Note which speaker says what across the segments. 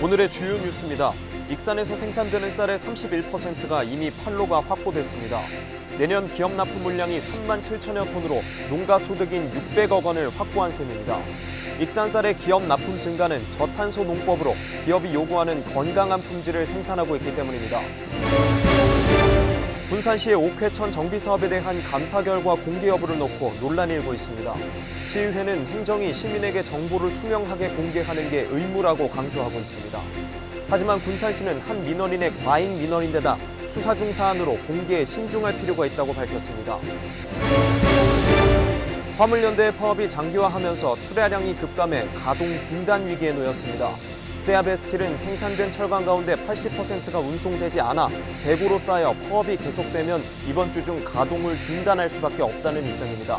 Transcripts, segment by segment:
Speaker 1: 오늘의 주요 뉴스입니다. 익산에서 생산되는 쌀의 31%가 이미 판로가 확보됐습니다. 내년 기업 납품 물량이 3만 7천여 톤으로 농가 소득인 600억 원을 확보한 셈입니다. 익산 쌀의 기업 납품 증가는 저탄소 농법으로 기업이 요구하는 건강한 품질을 생산하고 있기 때문입니다. 군산시의 옥회천 정비 사업에 대한 감사 결과 공개 여부를 놓고 논란이 일고 있습니다. 시의회는 행정이 시민에게 정보를 투명하게 공개하는 게 의무라고 강조하고 있습니다. 하지만 군산시는 한 민원인의 과잉 민원인데다 수사 중 사안으로 공개에 신중할 필요가 있다고 밝혔습니다. 화물연대의 파업이 장기화하면서 출하량이 급감해 가동 중단 위기에 놓였습니다. 세아베스틸은 생산된 철강 가운데 80%가 운송되지 않아 재고로 쌓여 파업이 계속되면 이번 주 중 가동을 중단할 수밖에 없다는 입장입니다.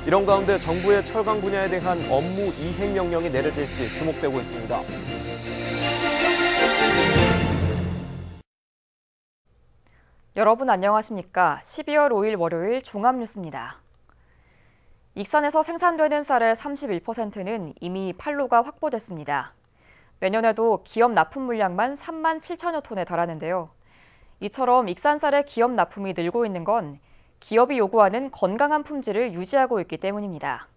Speaker 1: 이런 가운데 정부의 철강 분야에 대한 업무 이행 명령이 내려질지 주목되고 있습니다.
Speaker 2: 여러분 안녕하십니까? 12월 5일 월요일 종합뉴스입니다. 익산에서 생산되는 쌀의 31%는 이미 판로가 확보됐습니다. 내년에도 기업 납품 물량만 3만 7천여 톤에 달하는데요. 이처럼 익산 쌀의 기업 납품이 늘고 있는 건 기업이 요구하는 건강한 품질을 유지하고 있기 때문입니다.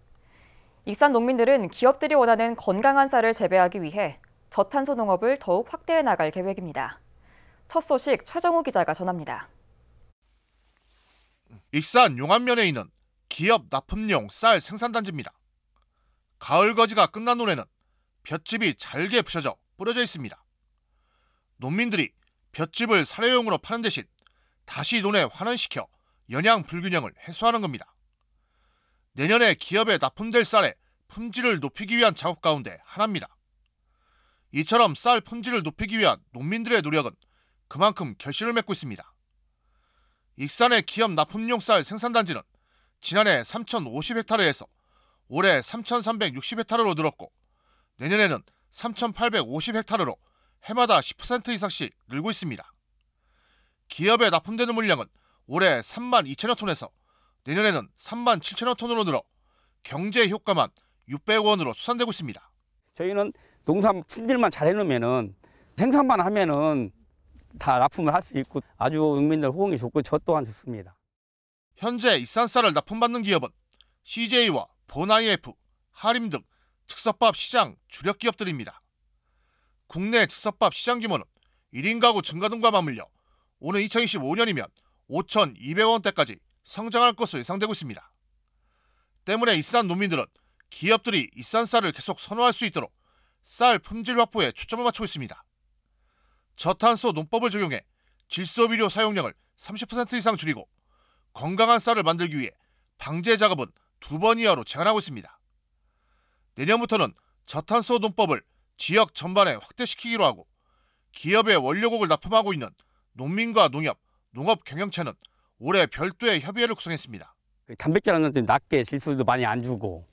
Speaker 2: 익산 농민들은 기업들이 원하는 건강한 쌀을 재배하기 위해 저탄소 농업을 더욱 확대해 나갈 계획입니다. 첫 소식 최정우 기자가 전합니다.
Speaker 3: 익산 용안면에 있는 기업 납품용 쌀 생산단지입니다. 가을 거지가 끝난 논에는 볏짚이 잘게 부셔져 뿌려져 있습니다. 농민들이 볏짚을 사료용으로 파는 대신 다시 논에 환원시켜 영양 불균형을 해소하는 겁니다. 내년에 기업에 납품될 쌀의 품질을 높이기 위한 작업 가운데 하나입니다. 이처럼 쌀 품질을 높이기 위한 농민들의 노력은 그만큼 결실을 맺고 있습니다. 익산의 기업 납품용 쌀 생산단지는 지난해 3,050헥타르에서 올해 3,360헥타르로 늘었고 내년에는 3,850헥타르로 해마다 10% 이상씩 늘고 있습니다. 기업에 납품되는 물량은 올해 3만 2천여 톤에서 내년에는 3만 7천여 톤으로 늘어 경제 효과만 600억 원으로 수산되고 있습니다.
Speaker 4: 저희는 농산 품질만 잘 해놓으면은 생산만 하면은 다 납품을 할 수 있고 아주 농민들 호응이 좋고 저 또한 좋습니다.
Speaker 3: 현재 익산 쌀을 납품받는 기업은 CJ와 본IF, 하림 등 즉석밥 시장 주력 기업들입니다. 국내 즉석밥 시장 규모는 1인 가구 증가 등과 맞물려 오는 2025년이면 5,200억 원대까지 성장할 것으로 예상되고 있습니다. 때문에 익산 농민들은 기업들이 익산 쌀을 계속 선호할 수 있도록 쌀 품질 확보에 초점을 맞추고 있습니다. 저탄소 농법을 적용해 질소비료 사용량을 30% 이상 줄이고 건강한 쌀을 만들기 위해 방제 작업은 2번 이하로 제한하고 있습니다. 내년부터는 저탄소 농법을 지역 전반에 확대시키기로 하고 기업의 원료곡을 납품하고 있는 농민과 농협, 농업 경영체는 올해 별도의 협의회를 구성했습니다.
Speaker 4: 단백질은 좀 낮게 질소도 많이 안 주고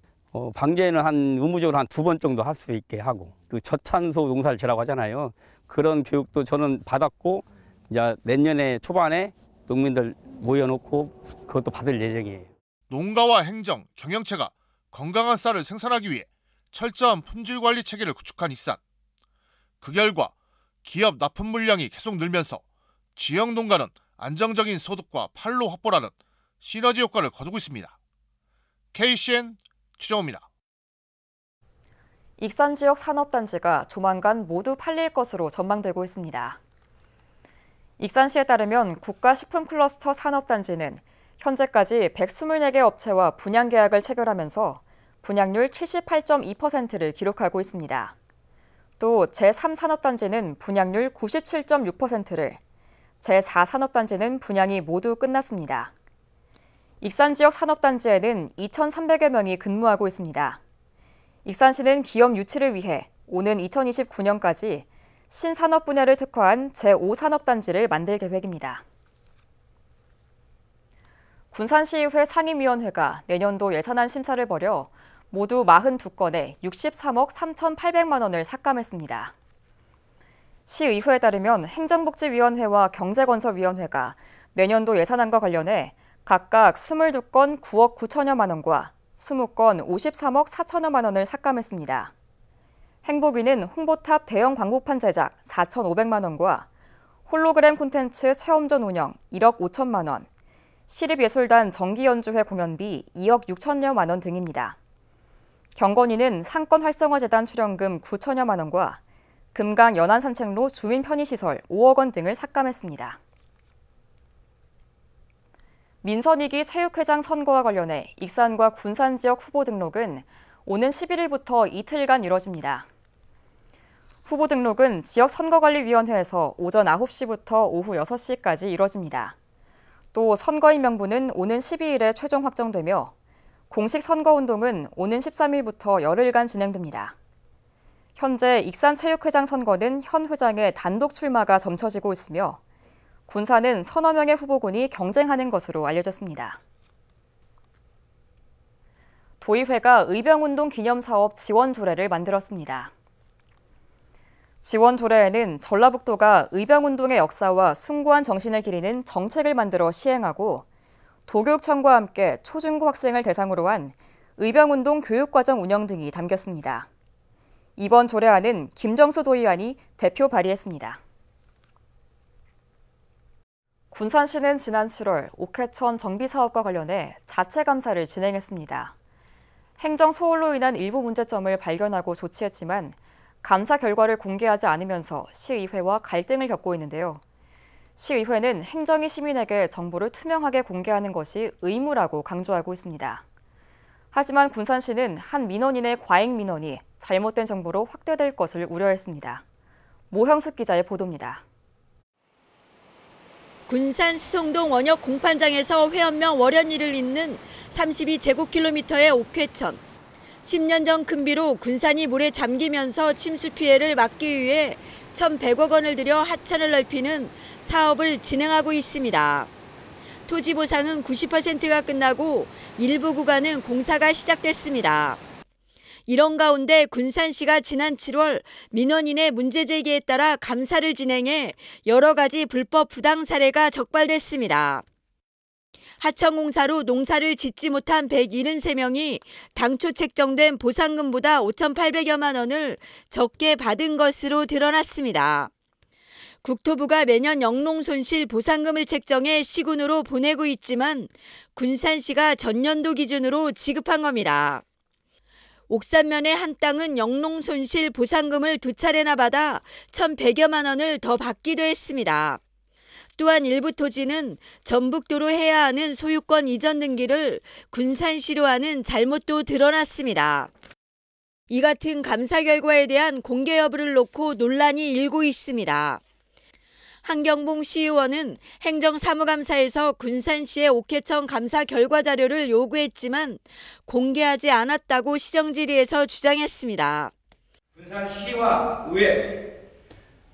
Speaker 4: 방제는 한 의무적으로 한 2번 정도 할 수 있게 하고 그 저탄소 농사를 지라고 하잖아요. 그런 교육도 저는 받았고 이제 내년에 초반에 농민들 모여놓고 그것도 받을 예정이에요.
Speaker 3: 농가와 행정, 경영체가 건강한 쌀을 생산하기 위해 철저한 품질 관리 체계를 구축한 익산. 그 결과 기업 납품 물량이 계속 늘면서 지역 농가는 안정적인 소득과 판로 확보라는 시너지 효과를 거두고 있습니다. KCN 최정우입니다.
Speaker 2: 익산 지역 산업단지가 조만간 모두 팔릴 것으로 전망되고 있습니다. 익산시에 따르면 국가식품클러스터 산업단지는 현재까지 124개 업체와 분양 계약을 체결하면서 분양률 78.2%를 기록하고 있습니다. 또 제3산업단지는 분양률 97.6%를, 제4산업단지는 분양이 모두 끝났습니다. 익산 지역 산업단지에는 2,300여 명이 근무하고 있습니다. 익산시는 기업 유치를 위해 오는 2029년까지 신산업 분야를 특화한 제5산업단지를 만들 계획입니다. 군산시의회 상임위원회가 내년도 예산안 심사를 벌여 모두 42건에 63억 3,800만 원을 삭감했습니다. 시의회에 따르면 행정복지위원회와 경제건설위원회가 내년도 예산안과 관련해 각각 22건 9억 9천여만 원과 20건 53억 4천여만 원을 삭감했습니다. 행복위는 홍보탑 대형 광고판 제작 4,500만 원과 홀로그램 콘텐츠 체험전 운영 1억 5천만 원, 시립예술단 정기연주회 공연비 2억 6천여만 원 등입니다. 경건위는 상권 활성화 재단 출연금 9천여만 원과 금강 연안산책로 주민 편의시설 5억 원 등을 삭감했습니다. 민선이기 체육회장 선거와 관련해 익산과 군산 지역 후보 등록은 오는 11일부터 이틀간 이뤄집니다. 후보 등록은 지역선거관리위원회에서 오전 9시부터 오후 6시까지 이뤄집니다. 또 선거인 명부는 오는 12일에 최종 확정되며 공식 선거운동은 오는 13일부터 열흘간 진행됩니다. 현재 익산체육회장 선거는 현 회장의 단독 출마가 점쳐지고 있으며 군산은 서너 명의 후보군이 경쟁하는 것으로 알려졌습니다. 도의회가 의병운동 기념사업 지원 조례를 만들었습니다. 지원 조례에는 전라북도가 의병운동의 역사와 숭고한 정신을 기리는 정책을 만들어 시행하고 도교육청과 함께 초중고 학생을 대상으로 한 의병운동 교육과정 운영 등이 담겼습니다. 이번 조례안은 김정수 도의안이 대표 발의했습니다. 군산시는 지난 7월 옥회천 정비사업과 관련해 자체 감사를 진행했습니다. 행정 소홀로 인한 일부 문제점을 발견하고 조치했지만 감사 결과를 공개하지 않으면서 시의회와 갈등을 겪고 있는데요. 시의회는 행정이 시민에게 정보를 투명하게 공개하는 것이 의무라고 강조하고 있습니다. 하지만 군산시는 한 민원인의 과잉 민원이 잘못된 정보로 확대될 것을 우려했습니다. 모형숙 기자의 보도입니다.
Speaker 5: 군산 수성동 원역 공판장에서 회원명 월연리를 잇는 32제곱킬로미터의 옥회천. 10년 전 큰 비로 군산이 물에 잠기면서 침수 피해를 막기 위해 1,100억 원을 들여 하천을 넓히는 사업을 진행하고 있습니다. 토지 보상은 90%가 끝나고 일부 구간은 공사가 시작됐습니다. 이런 가운데 군산시가 지난 7월 민원인의 문제 제기에 따라 감사를 진행해 여러 가지 불법 부당 사례가 적발됐습니다. 하천공사로 농사를 짓지 못한 173명이 당초 책정된 보상금보다 5,800여만 원을 적게 받은 것으로 드러났습니다. 국토부가 매년 영농손실 보상금을 책정해 시군으로 보내고 있지만 군산시가 전년도 기준으로 지급한 겁니다. 옥산면의 한 땅은 영농손실 보상금을 2차례나 받아 1,100여만 원을 더 받기도 했습니다. 또한 일부 토지는 전북도로 해야 하는 소유권 이전 등기를 군산시로 하는 잘못도 드러났습니다. 이 같은 감사 결과에 대한 공개 여부를 놓고 논란이 일고 있습니다. 한경봉 시의원은 행정사무감사에서 군산시의 옥회천 감사 결과 자료를 요구했지만 공개하지 않았다고 시정질의에서 주장했습니다.
Speaker 6: 군산시와 의회,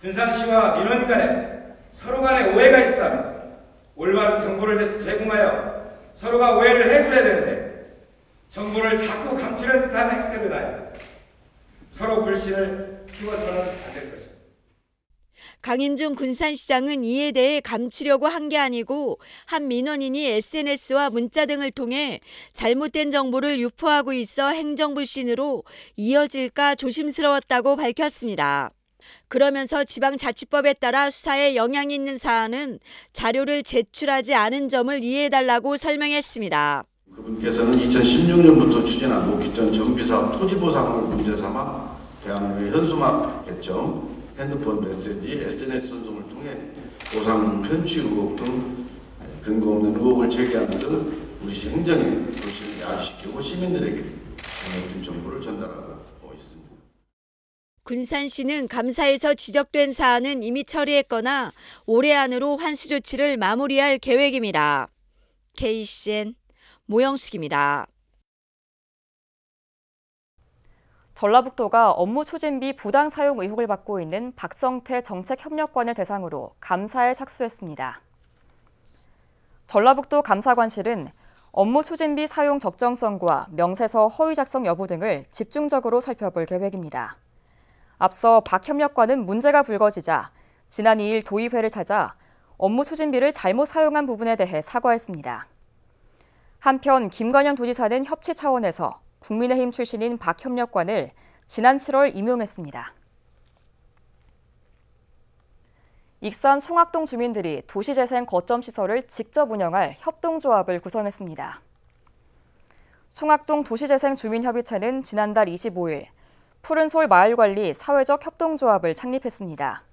Speaker 6: 군산시와 민원인 간에 서로 간에 오해가 있었다면 올바른 정보를 제공하여 서로가 오해를 해소해야 되는데 정보를 자꾸 감추는 듯한 행태를 하여 서로 불신을 키워서는 안 될 것입니다.
Speaker 5: 강인중 군산시장은 이에 대해 감추려고 한 게 아니고 한 민원인이 SNS와 문자 등을 통해 잘못된 정보를 유포하고 있어 행정불신으로 이어질까 조심스러웠다고 밝혔습니다. 그러면서 지방자치법에 따라 수사에 영향이 있는 사안은 자료를 제출하지 않은 점을 이해해달라고 설명했습니다.
Speaker 7: 그분께서는 2016년부터 추진한 옥회천 정비사업 토지보상을 문제 삼아 대학로의 현수막 개점, 핸드폰 메시지, SNS 전송을 통해 보상 편취 의혹 등 근거 없는 의혹을 제기하는 등 우리 시 행정의 불신을 야기시키고 시민들에게 잘못된 정보를 전달하고 있습니다.
Speaker 5: 군산시는 감사에서 지적된 사안은 이미 처리했거나 올해 안으로 환수 조치를 마무리할 계획입니다. KCN 모영숙입니다.
Speaker 2: 전라북도가 업무 추진비 부당 사용 의혹을 받고 있는 박성태 정책협력관을 대상으로 감사에 착수했습니다. 전라북도 감사관실은 업무 추진비 사용 적정성과 명세서 허위 작성 여부 등을 집중적으로 살펴볼 계획입니다. 앞서 박 협력관은 문제가 불거지자 지난 2일 도의회를 찾아 업무 추진비를 잘못 사용한 부분에 대해 사과했습니다. 한편 김관영 도지사는 협치 차원에서 국민의힘 출신인 박 협력관을 지난 7월 임용했습니다. 익산 송악동 주민들이 도시재생 거점 시설을 직접 운영할 협동조합을 구성했습니다. 송악동 도시재생 주민협의체는 지난달 25일 푸른솔 마을관리 사회적 협동조합을 창립했습니다.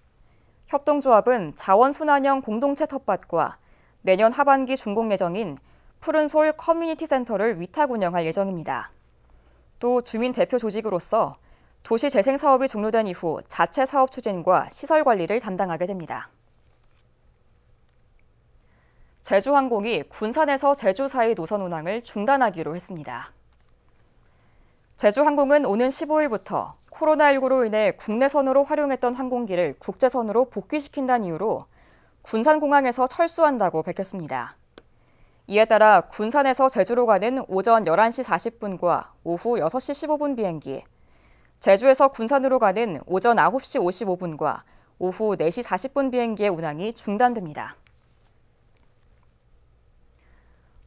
Speaker 2: 협동조합은 자원순환형 공동체 텃밭과 내년 하반기 준공 예정인 푸른솔 커뮤니티 센터를 위탁 운영할 예정입니다. 또 주민 대표 조직으로서 도시 재생 사업이 종료된 이후 자체 사업 추진과 시설 관리를 담당하게 됩니다. 제주항공이 군산에서 제주 사이 노선 운항을 중단하기로 했습니다. 제주항공은 오는 15일부터 코로나19로 인해 국내선으로 활용했던 항공기를 국제선으로 복귀시킨다는 이유로 군산공항에서 철수한다고 밝혔습니다. 이에 따라 군산에서 제주로 가는 오전 11시 40분과 오후 6시 15분 비행기, 제주에서 군산으로 가는 오전 9시 55분과 오후 4시 40분 비행기의 운항이 중단됩니다.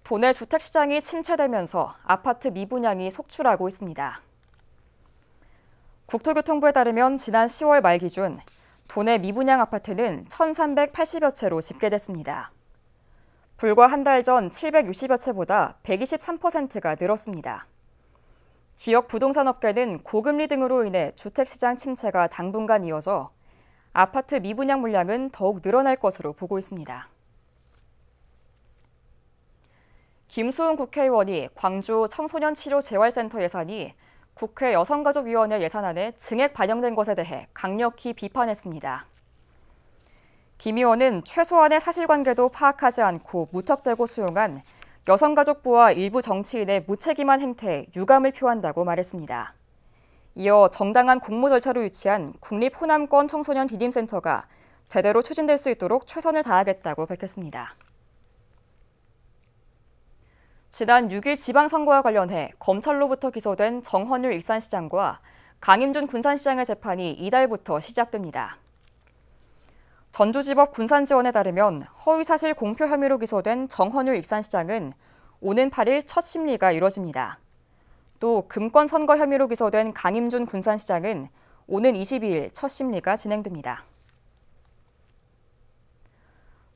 Speaker 2: 도내 주택시장이 침체되면서 아파트 미분양이 속출하고 있습니다. 국토교통부에 따르면 지난 10월 말 기준 도내 미분양 아파트는 1,380여 채로 집계됐습니다. 불과 한 달 전 760여 채보다 123%가 늘었습니다. 지역 부동산 업계는 고금리 등으로 인해 주택시장 침체가 당분간 이어져 아파트 미분양 물량은 더욱 늘어날 것으로 보고 있습니다. 김수훈 국회의원이 광주 청소년 치료 재활센터 예산이 국회 여성가족위원회 예산안에 증액 반영된 것에 대해 강력히 비판했습니다. 김 의원은 최소한의 사실관계도 파악하지 않고 무턱대고 수용한 여성가족부와 일부 정치인의 무책임한 행태에 유감을 표한다고 말했습니다. 이어 정당한 공모 절차로 유치한 국립호남권 청소년 디딤센터가 제대로 추진될 수 있도록 최선을 다하겠다고 밝혔습니다. 지난 6일 지방선거와 관련해 검찰로부터 기소된 정헌율 익산시장과 강임준 군산시장의 재판이 이달부터 시작됩니다. 전주지법 군산지원에 따르면 허위사실 공표 혐의로 기소된 정헌율 익산시장은 오는 8일 첫 심리가 이뤄집니다. 또 금권 선거 혐의로 기소된 강임준 군산시장은 오는 22일 첫 심리가 진행됩니다.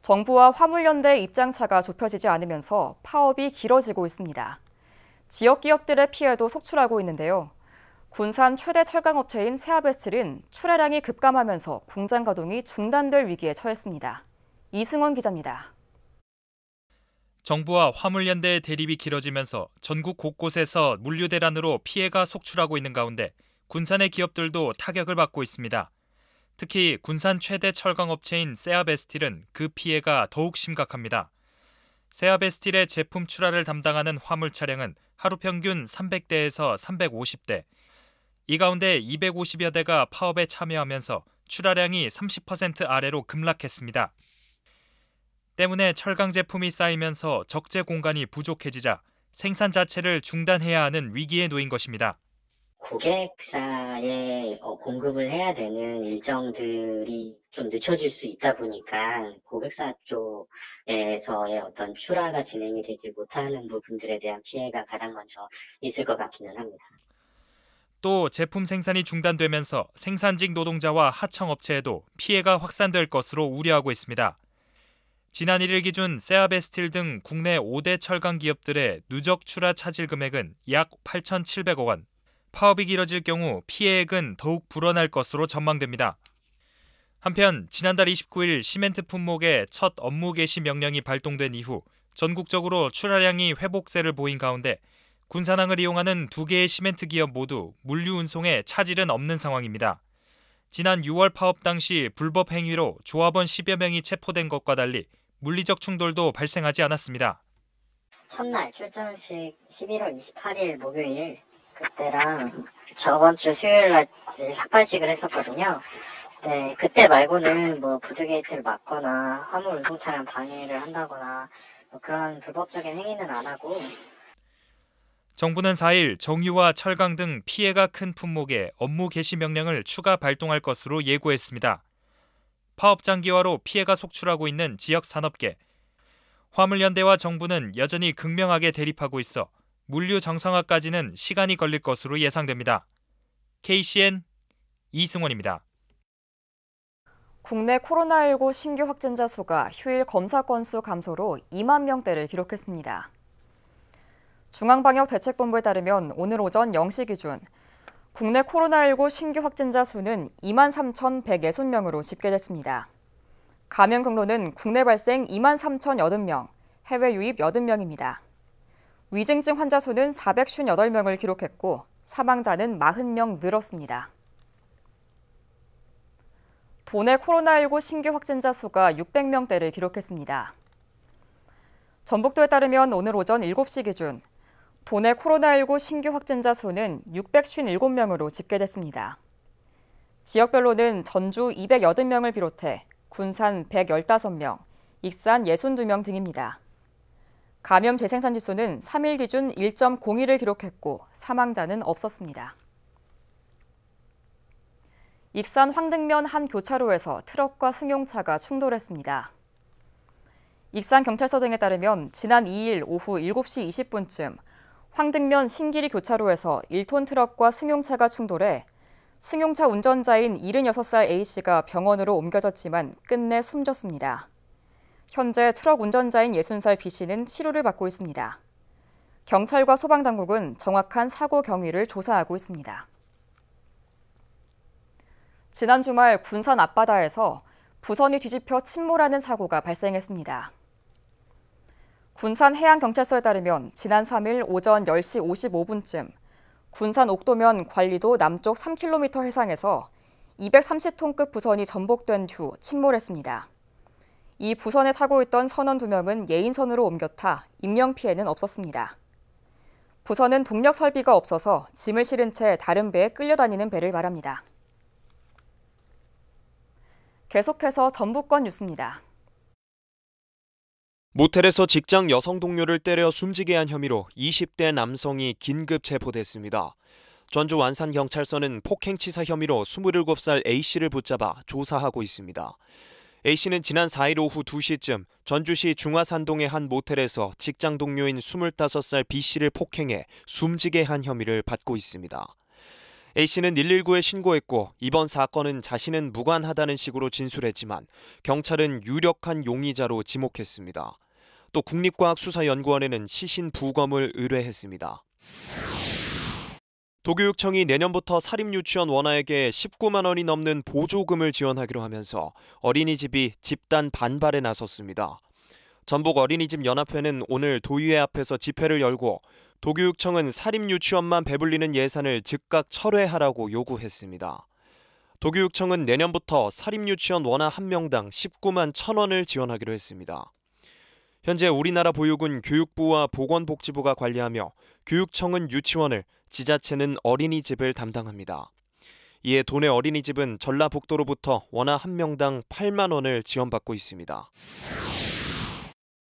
Speaker 2: 정부와 화물연대의 입장차가 좁혀지지 않으면서 파업이 길어지고 있습니다. 지역 기업들의 피해도 속출하고 있는데요. 군산 최대 철강업체인 세아베스틸은 출하량이 급감하면서 공장 가동이 중단될 위기에 처했습니다. 이승원 기자입니다.
Speaker 8: 정부와 화물연대의 대립이 길어지면서 전국 곳곳에서 물류 대란으로 피해가 속출하고 있는 가운데 군산의 기업들도 타격을 받고 있습니다. 특히 군산 최대 철강업체인 세아베스틸은 그 피해가 더욱 심각합니다. 세아베스틸의 제품 출하를 담당하는 화물 차량은 하루 평균 300대에서 350대, 이 가운데 250여 대가 파업에 참여하면서 출하량이 30% 아래로 급락했습니다. 때문에 철강 제품이 쌓이면서 적재 공간이 부족해지자 생산 자체를 중단해야 하는 위기에 놓인 것입니다.
Speaker 9: 고객사에 공급을 해야 되는 일정들이 좀 늦춰질 수 있다 보니까 고객사 쪽에서의 어떤 출하가 진행이 되지 못하는 부분들에 대한 피해가 가장 먼저 있을 것 같기는 합니다.
Speaker 8: 또 제품 생산이 중단되면서 생산직 노동자와 하청업체에도 피해가 확산될 것으로 우려하고 있습니다. 지난 1일 기준 세아베스틸 등 국내 5대 철강 기업들의 누적 출하 차질 금액은 약 8,700억 원. 파업이 길어질 경우 피해액은 더욱 불어날 것으로 전망됩니다. 한편 지난달 29일 시멘트 품목의 첫 업무 개시 명령이 발동된 이후 전국적으로 출하량이 회복세를 보인 가운데 군산항을 이용하는 2개의 시멘트 기업 모두 물류 운송에 차질은 없는 상황입니다. 지난 6월 파업 당시 불법 행위로 조합원 10여 명이 체포된 것과 달리 물리적 충돌도 발생하지 않았습니다.
Speaker 9: 첫날 출전식 11월 28일 목요일 그때랑 저번 주 수요일날 삭발식을 했었거든요. 네, 그때 말고는 부두게이트를 막거나 화물 운송 차량 방해를 한다거나 그런 불법적인 행위는 안 하고.
Speaker 8: 정부는 4일 정유와 철강 등 피해가 큰 품목에 업무 개시 명령을 추가 발동할 것으로 예고했습니다. 파업 장기화로 피해가 속출하고 있는 지역 산업계. 화물연대와 정부는 여전히 극명하게 대립하고 있어 물류 정상화까지는 시간이 걸릴 것으로 예상됩니다. KCN 이승원입니다.
Speaker 2: 국내 코로나19 신규 확진자 수가 휴일 검사 건수 감소로 2만 명대를 기록했습니다. 중앙방역대책본부에 따르면 오늘 오전 0시 기준 국내 코로나19 신규 확진자 수는 2만 3,160명으로 집계됐습니다. 감염 경로는 국내 발생 2만 3,080명, 해외 유입 80명입니다. 위중증 환자 수는 458명을 기록했고 사망자는 40명 늘었습니다. 도내 코로나19 신규 확진자 수가 600명대를 기록했습니다. 전북도에 따르면 오늘 오전 7시 기준 도내 코로나19 신규 확진자 수는 657명으로 집계됐습니다. 지역별로는 전주 280명을 비롯해 군산 115명, 익산 62명 등입니다. 감염 재생산 지수는 3일 기준 1.01을 기록했고 사망자는 없었습니다. 익산 황등면 한 교차로에서 트럭과 승용차가 충돌했습니다. 익산경찰서 등에 따르면 지난 2일 오후 7시 20분쯤 황등면 신길이 교차로에서 1톤 트럭과 승용차가 충돌해 승용차 운전자인 76살 A씨가 병원으로 옮겨졌지만 끝내 숨졌습니다. 현재 트럭 운전자인 60살 B씨는 치료를 받고 있습니다. 경찰과 소방당국은 정확한 사고 경위를 조사하고 있습니다. 지난 주말 군산 앞바다에서 부선이 뒤집혀 침몰하는 사고가 발생했습니다. 군산 해양경찰서에 따르면 지난 3일 오전 10시 55분쯤 군산 옥도면 관리도 남쪽 3km 해상에서 230톤급 부선이 전복된 후 침몰했습니다. 이 부선에 타고 있던 선원 2명은 예인선으로 옮겨 타 인명피해는 없었습니다. 부선은 동력 설비가 없어서 짐을 실은 채 다른 배에 끌려다니는 배를 말합니다. 계속해서 전북권 뉴스입니다.
Speaker 1: 모텔에서 직장 여성 동료를 때려 숨지게 한 혐의로 20대 남성이 긴급 체포됐습니다. 전주 완산경찰서는 폭행치사 혐의로 27살 A씨를 붙잡아 조사하고 있습니다. A씨는 지난 4일 오후 2시쯤 전주시 중화산동의 한 모텔에서 직장 동료인 25살 B씨를 폭행해 숨지게 한 혐의를 받고 있습니다. A씨는 119에 신고했고 이번 사건은 자신은 무관하다는 식으로 진술했지만 경찰은 유력한 용의자로 지목했습니다. 또 국립과학수사연구원에는 시신 부검을 의뢰했습니다. 도교육청이 내년부터 사립유치원 원아에게 19만 원이 넘는 보조금을 지원하기로 하면서 어린이집이 집단 반발에 나섰습니다. 전북 어린이집 연합회는 오늘 도의회 앞에서 집회를 열고 도교육청은 사립유치원만 배불리는 예산을 즉각 철회하라고 요구했습니다. 도교육청은 내년부터 사립유치원 원아 한 명당 19만 1,000원을 지원하기로 했습니다. 현재 우리나라 보육은 교육부와 보건복지부가 관리하며 교육청은 유치원을, 지자체는 어린이집을 담당합니다. 이에 도내 어린이집은 전라북도로부터 원아 한 명당 8만 원을 지원받고 있습니다.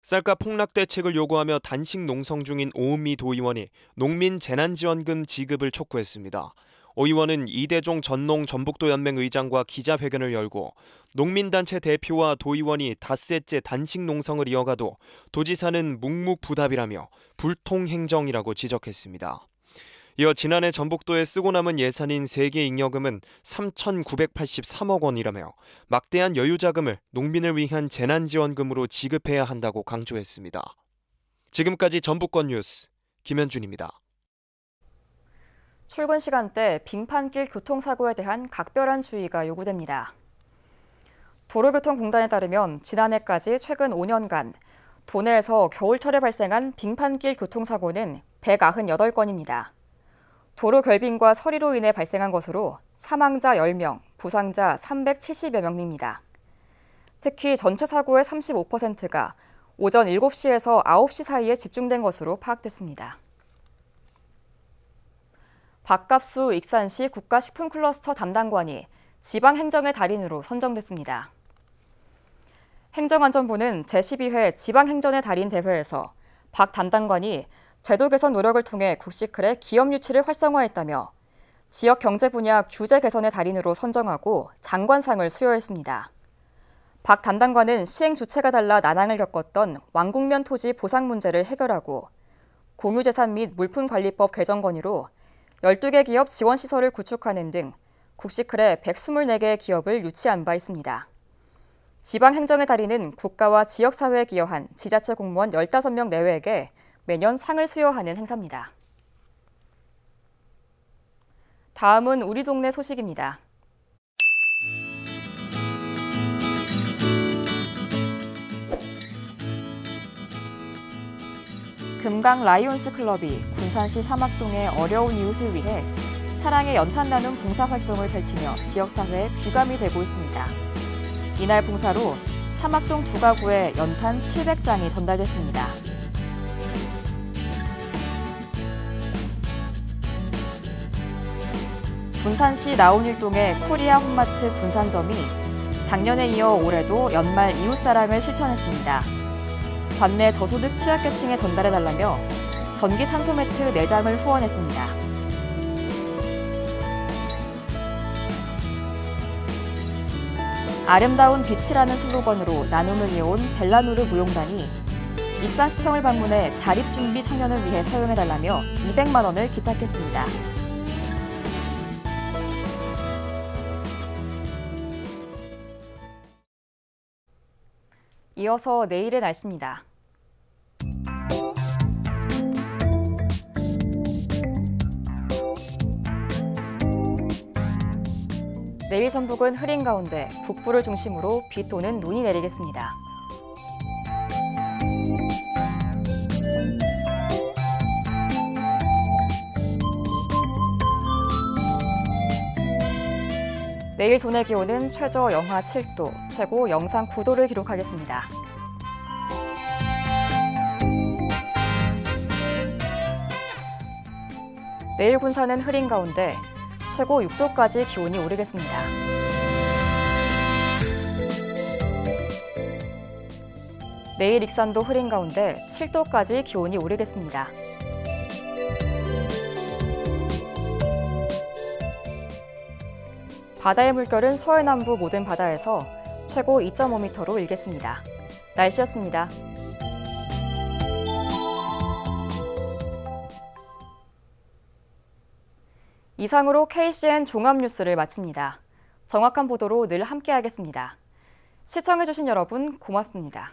Speaker 1: 쌀값 폭락 대책을 요구하며 단식 농성 중인 오은미 도의원이 농민 재난지원금 지급을 촉구했습니다. 오 의원은 이대종 전농 전북도연맹 의장과 기자회견을 열고 농민단체 대표와 도의원이 닷새째 단식 농성을 이어가도 도지사는 묵묵부답이라며 불통행정이라고 지적했습니다. 이어 지난해 전북도에 쓰고 남은 예산인 세계 잉여금은 3,983억 원이라며 막대한 여유자금을 농민을 위한 재난지원금으로 지급해야 한다고 강조했습니다. 지금까지 전북권 뉴스 김현준입니다.
Speaker 2: 출근 시간대 빙판길 교통사고에 대한 각별한 주의가 요구됩니다. 도로교통공단에 따르면 지난해까지 최근 5년간 도내에서 겨울철에 발생한 빙판길 교통사고는 198건입니다. 도로 결빙과 서리로 인해 발생한 것으로 사망자 10명, 부상자 370여 명입니다. 특히 전체 사고의 35%가 오전 7시에서 9시 사이에 집중된 것으로 파악됐습니다. 박갑수 익산시 국가식품클러스터 담당관이 지방행정의 달인으로 선정됐습니다. 행정안전부는 제12회 지방행정의 달인 대회에서 박 담당관이 제도 개선 노력을 통해 국시클의 기업 유치를 활성화했다며 지역 경제 분야 규제 개선의 달인으로 선정하고 장관상을 수여했습니다. 박 담당관은 시행 주체가 달라 난항을 겪었던 왕국면 토지 보상 문제를 해결하고 공유재산 및 물품관리법 개정 건의로 12개 기업 지원시설을 구축하는 등 국시클에 124개의 기업을 유치한 바 있습니다. 지방행정의 달인은 국가와 지역사회에 기여한 지자체 공무원 15명 내외에게 매년 상을 수여하는 행사입니다. 다음은 우리 동네 소식입니다. 금강 라이온스 클럽이 군산시 사막동의 어려운 이웃을 위해 사랑의 연탄 나눔 봉사활동을 펼치며 지역사회에 귀감이 되고 있습니다. 이날 봉사로 사막동 2가구에 연탄 700장이 전달됐습니다. 군산시 나온일동의 코리아 홈마트 군산점이 작년에 이어 올해도 연말 이웃사랑을 실천했습니다. 관내 저소득 취약계층에 전달해달라며 전기 탄소매트 4장을 후원했습니다. 아름다운 빛이라는 슬로건으로 나눔을 이어온 벨라누르 무용단이 익산시청을 방문해 자립준비 청년을 위해 사용해달라며 200만 원을 기탁했습니다. 이어서 내일의 날씨입니다. 내일 전북은 흐린 가운데 북부를 중심으로 비 또는 눈이 내리겠습니다. 내일 도내 기온은 최저 영하 7도, 최고 영상 9도를 기록하겠습니다. 내일 군산은 흐린 가운데 최고 6도까지 기온이 오르겠습니다. 내일 익산도 흐린 가운데 7도까지 기온이 오르겠습니다. 바다의 물결은 서해 남부 모든 바다에서 최고 2.5m로 일겠습니다. 날씨였습니다. 이상으로 KCN 종합뉴스를 마칩니다. 정확한 보도로 늘 함께하겠습니다. 시청해주신 여러분 고맙습니다.